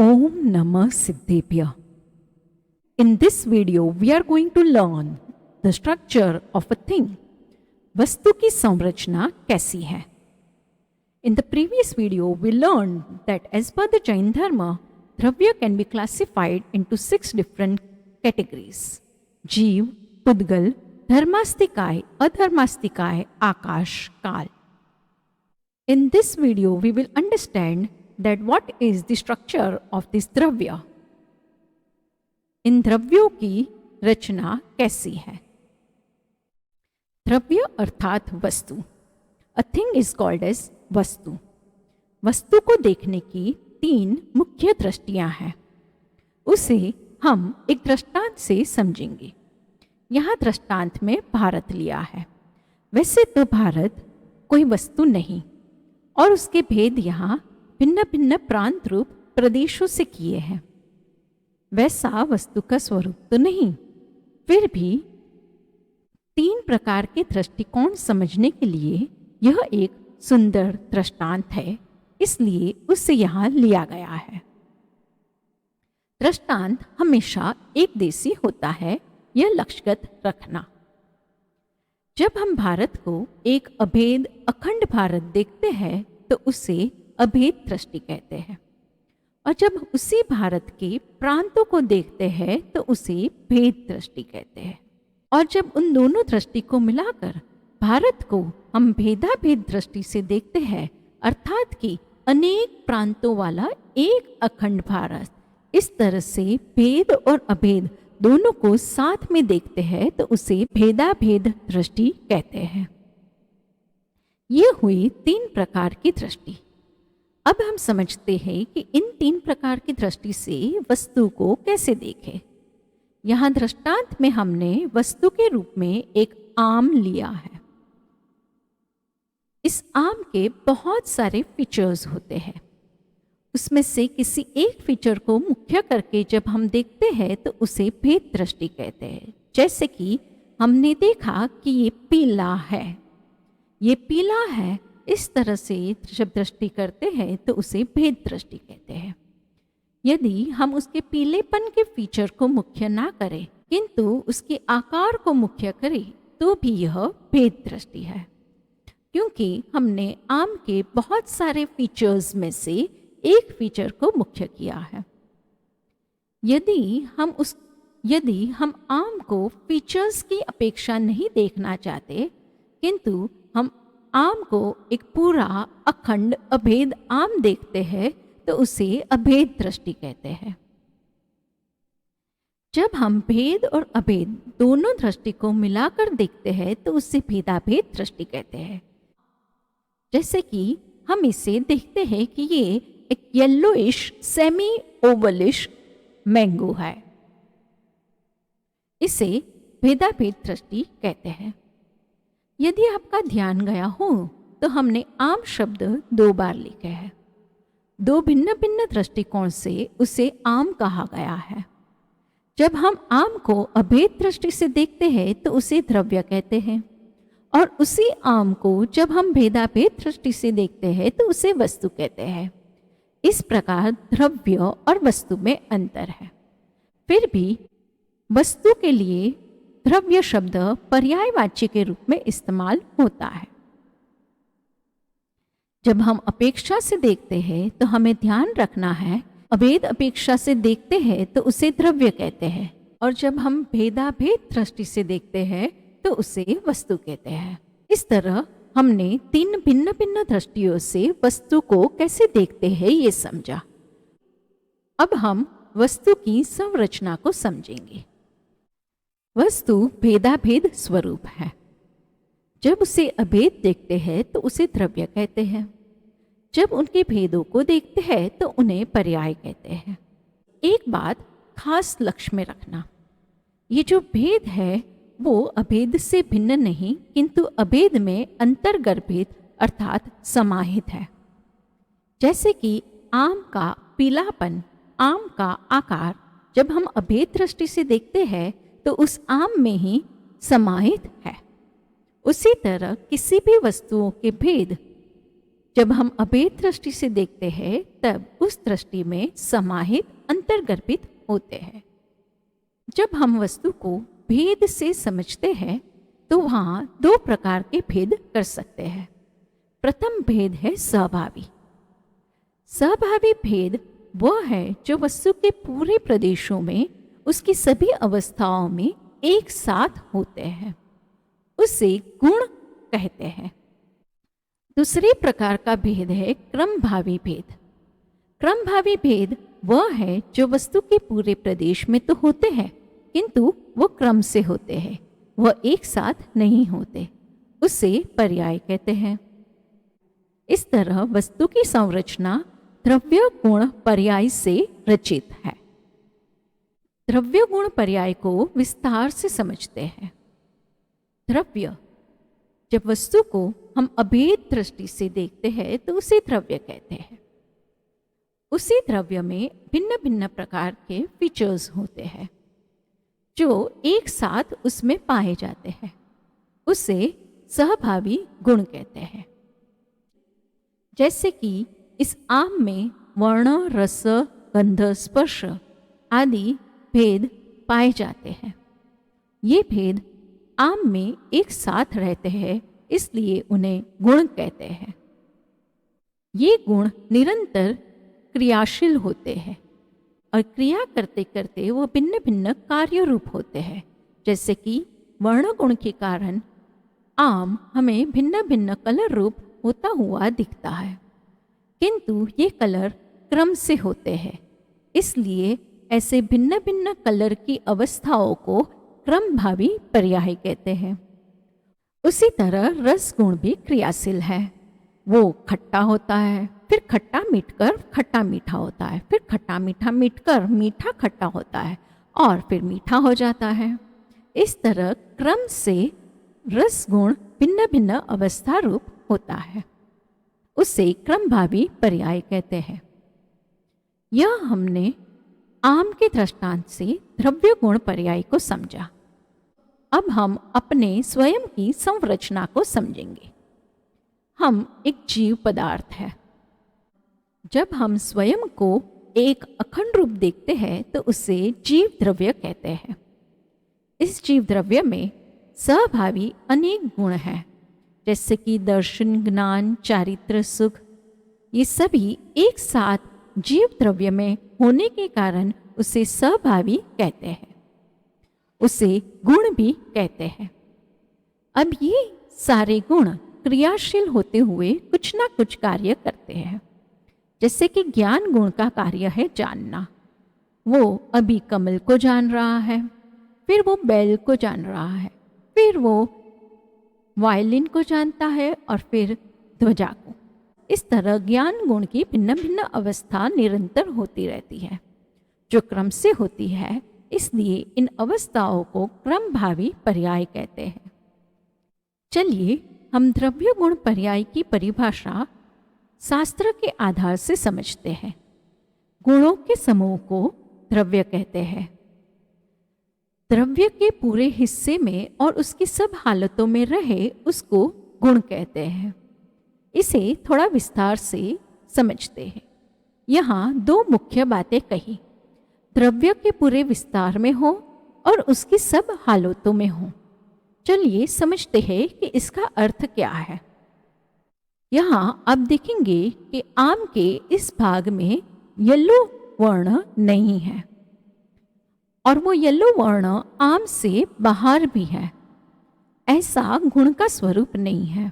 Om Namah Siddhebhya. In this video, we are going to learn the structure of a thing. वस्तु की संरचना कैसी है? In the previous video, we learned that as per the Jain Dharma, Dravya can be classified into 6 different categories. Jeev, Pudgal, Dharmastikay, Adharmastikay, Akash, Kal. In this video, we will understand that what is the structure of this द्रव्य. इन द्रव्यों की रचना कैसी है? द्रव्य अर्थात वस्तु. A thing is called as वस्तु. वस्तु को देखने की 3 मुख्य दृष्टियां हैं. उसे हम एक दृष्टांत से समझेंगे. यहाँ दृष्टांत में भारत लिया है. वैसे तो भारत कोई वस्तु नहीं और उसके भेद यहाँ भिन्न भिन्न प्रांत रूप प्रदेशों से किए हैं. वैसा वस्तु का स्वरूप तो नहीं. फिर भी 3 प्रकार के दृष्टिकोण समझने के लिए यह एक सुंदर दृष्टांत है, इसलिए उसे यहाँ लिया गया है. दृष्टांत हमेशा एक देशी होता है, यह लक्ष्यगत रखना. जब हम भारत को एक अभेद अखंड भारत देखते हैं तो उसे अभेद दृष्टि कहते हैं, और जब उसी भारत के प्रांतों को देखते हैं तो उसे भेद दृष्टि कहते हैं. और जब उन दोनों दृष्टि को मिलाकर भारत को हम भेदाभेद दृष्टि से देखते हैं, अर्थात कि अनेक प्रांतों वाला एक अखंड भारत, इस तरह से भेद और अभेद दोनों को साथ में देखते हैं तो उसे भेदाभेद दृष्टि कहते हैं. ये हुई 3 प्रकार की दृष्टि. अब हम समझते हैं कि इन 3 प्रकार की दृष्टि से वस्तु को कैसे देखें. यहाँ दृष्टांत में हमने वस्तु के रूप में एक आम लिया है. इस आम के बहुत सारे फीचर्स होते हैं. उसमें से किसी एक फीचर को मुख्य करके जब हम देखते हैं तो उसे भेद दृष्टि कहते हैं. जैसे कि हमने देखा कि ये पीला है, ये पीला है, इस तरह से जब दृष्टि करते हैं तो उसे भेद दृष्टि कहते हैं. यदि हम उसके पीलेपन के फीचर को मुख्य ना करें किंतु उसके आकार को मुख्य करें तो भी यह भेद दृष्टि है, क्योंकि हमने आम के बहुत सारे फीचर्स में से एक फीचर को मुख्य किया है. यदि हम आम को फीचर्स की अपेक्षा नहीं देखना चाहते किंतु हम आम को एक पूरा अखंड अभेद आम देखते हैं तो उसे अभेद दृष्टि कहते हैं. जब हम भेद और अभेद दोनों दृष्टि को मिलाकर देखते हैं तो उसे भेदाभेद दृष्टि कहते हैं. जैसे कि हम इसे देखते हैं कि ये एक येलोइश सेमी ओवलिश मैंगो है, इसे भेदाभेद दृष्टि कहते हैं. यदि आपका ध्यान गया हो तो हमने आम शब्द 2 बार लिखे हैं. 2 भिन्न भिन्न दृष्टिकोण से उसे आम कहा गया है. जब हम आम को अभेद दृष्टि से देखते हैं तो उसे द्रव्य कहते हैं, और उसी आम को जब हम भेदाभेद दृष्टि से देखते हैं तो उसे वस्तु कहते हैं. इस प्रकार द्रव्य और वस्तु में अंतर है. फिर भी वस्तु के लिए द्रव्य शब्द पर्यायवाची के रूप में इस्तेमाल होता है. जब हम अपेक्षा से देखते हैं तो हमें ध्यान रखना है, अभेद अपेक्षा से देखते हैं तो उसे द्रव्य कहते हैं, और जब हम भेदाभेद दृष्टि से देखते हैं तो उसे वस्तु कहते हैं. इस तरह हमने 3 भिन्न भिन्न दृष्टियों से वस्तु को कैसे देखते हैं ये समझा. अब हम वस्तु की संरचना को समझेंगे. वस्तु भेदाभेद स्वरूप है. जब उसे अभेद देखते हैं तो उसे द्रव्य कहते हैं. जब उनके भेदों को देखते हैं तो उन्हें पर्याय कहते हैं. एक बात खास लक्ष्य में रखना, ये जो भेद है वो अभेद से भिन्न नहीं किंतु अभेद में अंतर्गर्भित अर्थात समाहित है. जैसे कि आम का पीलापन, आम का आकार जब हम अभेद दृष्टि से देखते हैं तो उस आम में ही समाहित है. उसी तरह किसी भी वस्तुओं के भेद जब हम अभेद दृष्टि से देखते हैं तब उस दृष्टि में समाहित अंतर्गर्भित होते हैं। जब हम वस्तु को भेद से समझते हैं तो वहाँ दो प्रकार के भेद कर सकते हैं। प्रथम भेद है सहभावी। सहभावी भेद वह है जो वस्तु के पूरे प्रदेशों में उसकी सभी अवस्थाओं में एक साथ होते हैं, उसे गुण कहते हैं। दूसरे प्रकार का भेद है क्रमभावी भेद। क्रमभावी भेद वह है जो वस्तु के पूरे प्रदेश में तो होते हैं किंतु वो क्रम से होते हैं, वह एक साथ नहीं होते, उसे पर्याय कहते हैं। इस तरह वस्तु की संरचना द्रव्य गुण पर्याय से रचित है। द्रव्य गुण पर्याय को विस्तार से समझते हैं। द्रव्य, जब वस्तु को हम अभेद दृष्टि से देखते हैं तो उसे द्रव्य कहते हैं। उसी द्रव्य में भिन्न भिन्न प्रकार के फीचर्स होते हैं जो एक साथ उसमें पाए जाते हैं, उसे सहभावी गुण कहते हैं। जैसे कि इस आम में वर्ण, रस, गंध, स्पर्श आदि भेद पाए जाते हैं। ये भेद आम में एक साथ रहते हैं, इसलिए उन्हें गुण कहते हैं। ये गुण निरंतर क्रियाशील होते हैं और क्रिया करते करते वो भिन्न भिन्न कार्य रूप होते हैं। जैसे कि वर्ण गुण के कारण आम हमें भिन्न भिन्न कलर रूप होता हुआ दिखता है, किंतु ये कलर क्रम से होते हैं, इसलिए ऐसे भिन्न भिन्न कलर की अवस्थाओं को क्रमभावी पर्याय कहते हैं। उसी तरह रस गुण भी क्रियाशील है। वो खट्टा होता है, फिर खट्टा मीठकर खट्टा मीठा होता है, फिर खट्टा मीठा मीठकर मीठा खट्टा होता है और फिर मीठा हो जाता है। इस तरह क्रम से रस गुण भिन्न भिन्न अवस्था रूप होता है, उसे क्रमभावी पर्याय कहते हैं। यह हमने आम के दृष्टांत से द्रव्य गुण पर्याय को समझा। अब हम अपने स्वयं की संरचना को समझेंगे। हम एक जीव पदार्थ है। जब हम स्वयं को एक अखंड रूप देखते हैं तो उसे जीव द्रव्य कहते हैं। इस जीव द्रव्य में सहभावी अनेक गुण हैं, जैसे कि दर्शन, ज्ञान, चारित्र, सुख। ये सभी एक साथ जीव द्रव्य में होने के कारण उसे सहभावी कहते हैं, उसे गुण भी कहते हैं। अब ये सारे गुण क्रियाशील होते हुए कुछ ना कुछ कार्य करते हैं। जैसे कि ज्ञान गुण का कार्य है जानना। वो अभी कमल को जान रहा है, फिर वो बैल को जान रहा है, फिर वो वायलिन को जानता है और फिर ध्वजा को। इस तरह ज्ञान गुण की भिन्न भिन्न अवस्था निरंतर होती रहती है, जो क्रम से होती है, इसलिए इन अवस्थाओं को क्रमभावी पर्याय कहते हैं। चलिए हम द्रव्य गुण पर्याय की परिभाषा शास्त्र के आधार से समझते हैं। गुणों के समूह को द्रव्य कहते हैं। द्रव्य के पूरे हिस्से में और उसकी सब हालतों में रहे उसको गुण कहते हैं। इसे थोड़ा विस्तार से समझते हैं। यहाँ दो मुख्य बातें कही, द्रव्य के पूरे विस्तार में हो और उसकी सब हालतों में हो। चलिए समझते हैं कि इसका अर्थ क्या है। यहाँ आप देखेंगे कि आम के इस भाग में येलो वर्ण नहीं है और वो येलो वर्ण आम से बाहर भी है। ऐसा गुण का स्वरूप नहीं है।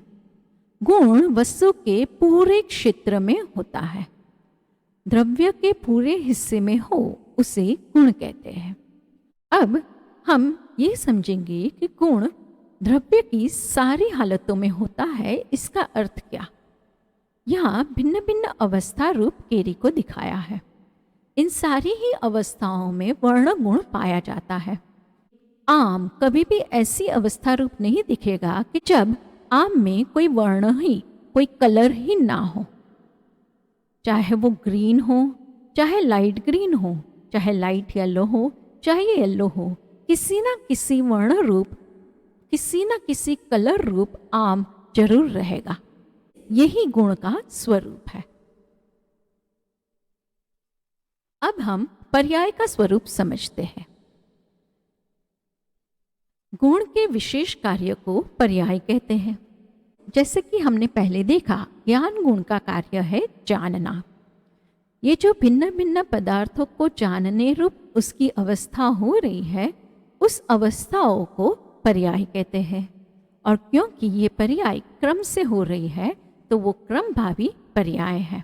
गुण वस्तु के पूरे क्षेत्र में होता है। द्रव्य के पूरे हिस्से में हो उसे गुण कहते हैं। अब हम ये समझेंगे कि गुण द्रव्य की सारी हालतों में होता है। इसका अर्थ क्या? यहाँ भिन्न भिन्न अवस्था रूप केरी को दिखाया है। इन सारी ही अवस्थाओं में वर्ण गुण पाया जाता है। आम कभी भी ऐसी अवस्था रूप नहीं दिखेगा कि जब आम में कोई वर्ण ही, कोई कलर ही ना हो। चाहे वो ग्रीन हो, चाहे लाइट ग्रीन हो, चाहे लाइट येलो हो, चाहे येलो हो, किसी ना किसी वर्ण रूप, किसी ना किसी कलर रूप आम जरूर रहेगा। यही गुण का स्वरूप है। अब हम पर्याय का स्वरूप समझते हैं। गुण के विशेष कार्य को पर्याय कहते हैं। जैसे कि हमने पहले देखा, ज्ञान गुण का कार्य है जानना। ये जो भिन्न भिन्न पदार्थों को जानने रूप उसकी अवस्था हो रही है, उस अवस्थाओं को पर्याय कहते हैं। और क्योंकि ये पर्याय क्रम से हो रही है तो वो क्रम भावी पर्याय है।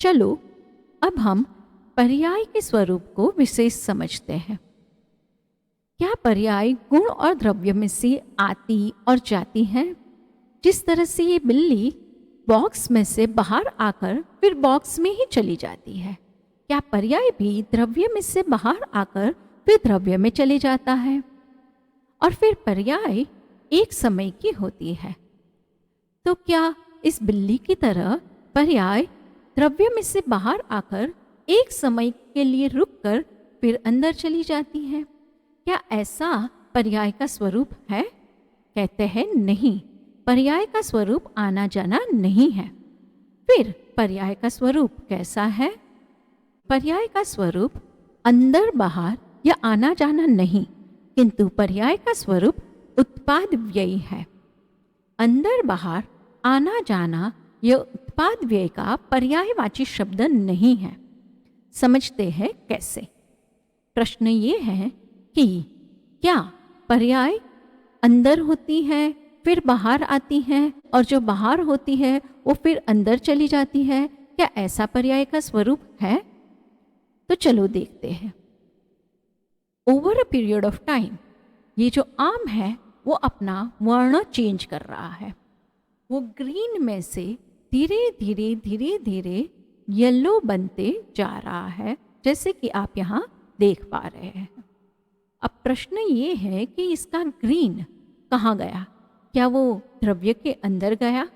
चलो अब हम पर्याय के स्वरूप को विशेष समझते हैं। क्या पर्याय गुण और द्रव्य में से आती और जाती है? जिस तरह से ये बिल्ली बॉक्स में से बाहर आकर फिर बॉक्स में ही चली जाती है, क्या पर्याय भी द्रव्य में से बाहर आकर फिर द्रव्य में चले जाता है? और फिर पर्याय एक समय की होती है, तो क्या इस बिल्ली की तरह पर्याय द्रव्य में से बाहर आकर एक समय के लिए रुककर फिर अंदर चली जाती है? क्या ऐसा पर्याय का स्वरूप है? कहते हैं नहीं, पर्याय का स्वरूप आना जाना नहीं है। फिर पर्याय का स्वरूप कैसा है? पर्याय का स्वरूप अंदर बाहर या आना जाना नहीं, किंतु पर्याय का स्वरूप उत्पाद व्यय है। अंदर बाहर आना जाना यह उत्पाद व्यय का पर्यायवाची शब्द नहीं है। समझते हैं कैसे? प्रश्न ये है कि क्या पर्याय अंदर होती है फिर बाहर आती है, और जो बाहर होती है वो फिर अंदर चली जाती है? क्या ऐसा पर्याय का स्वरूप है? तो चलो देखते हैं। Over a period of time ये जो आम है वो अपना वर्ण चेंज कर रहा है। वो ग्रीन में से धीरे धीरे धीरे धीरे येलो बनते जा रहा है, जैसे कि आप यहाँ देख पा रहे हैं। अब प्रश्न ये है कि इसका ग्रीन कहाँ गया? क्या वो द्रव्य के अंदर गया,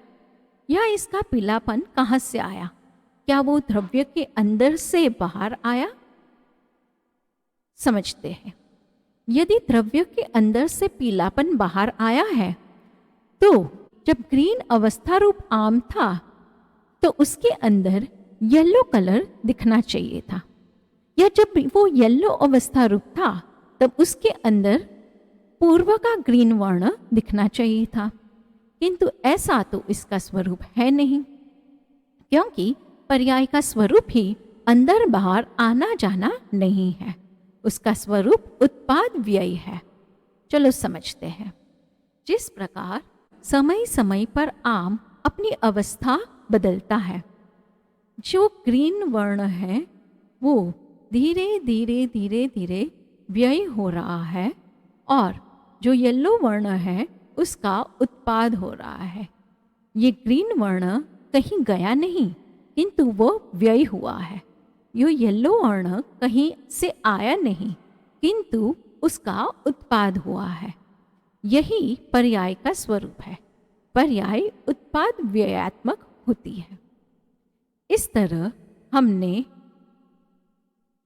या इसका पीलापन कहाँ से आया? क्या वो द्रव्य के अंदर से बाहर आया? समझते हैं। यदि द्रव्य के अंदर से पीलापन बाहर आया है, तो जब ग्रीन अवस्था रूप आम था तो उसके अंदर येलो कलर दिखना चाहिए था, या जब वो येलो अवस्था रूप था तब उसके अंदर पूर्व का ग्रीन वर्ण दिखना चाहिए था। किंतु ऐसा तो इसका स्वरूप है नहीं, क्योंकि पर्याय का स्वरूप ही अंदर बाहर आना जाना नहीं है। उसका स्वरूप उत्पाद व्यय है। चलो समझते हैं। जिस प्रकार समय समय पर आम अपनी अवस्था बदलता है, जो ग्रीन वर्ण है वो धीरे धीरे धीरे धीरे व्यय हो रहा है, और जो येलो वर्ण है उसका उत्पाद हो रहा है। ये ग्रीन वर्ण कहीं गया नहीं, किंतु वो व्यय हुआ है। यो येलो वर्ण कहीं से आया नहीं, किंतु उसका उत्पाद हुआ है। यही पर्याय का स्वरूप है। पर्याय उत्पाद व्ययात्मक होती है। इस तरह हमने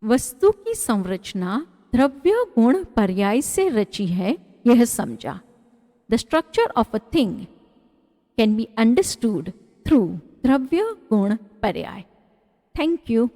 वस्तु की संरचना द्रव्य गुण पर्याय से रची है, यह समझा। The structure of a thing can be understood through द्रव्य गुण पर्याय। Thank you.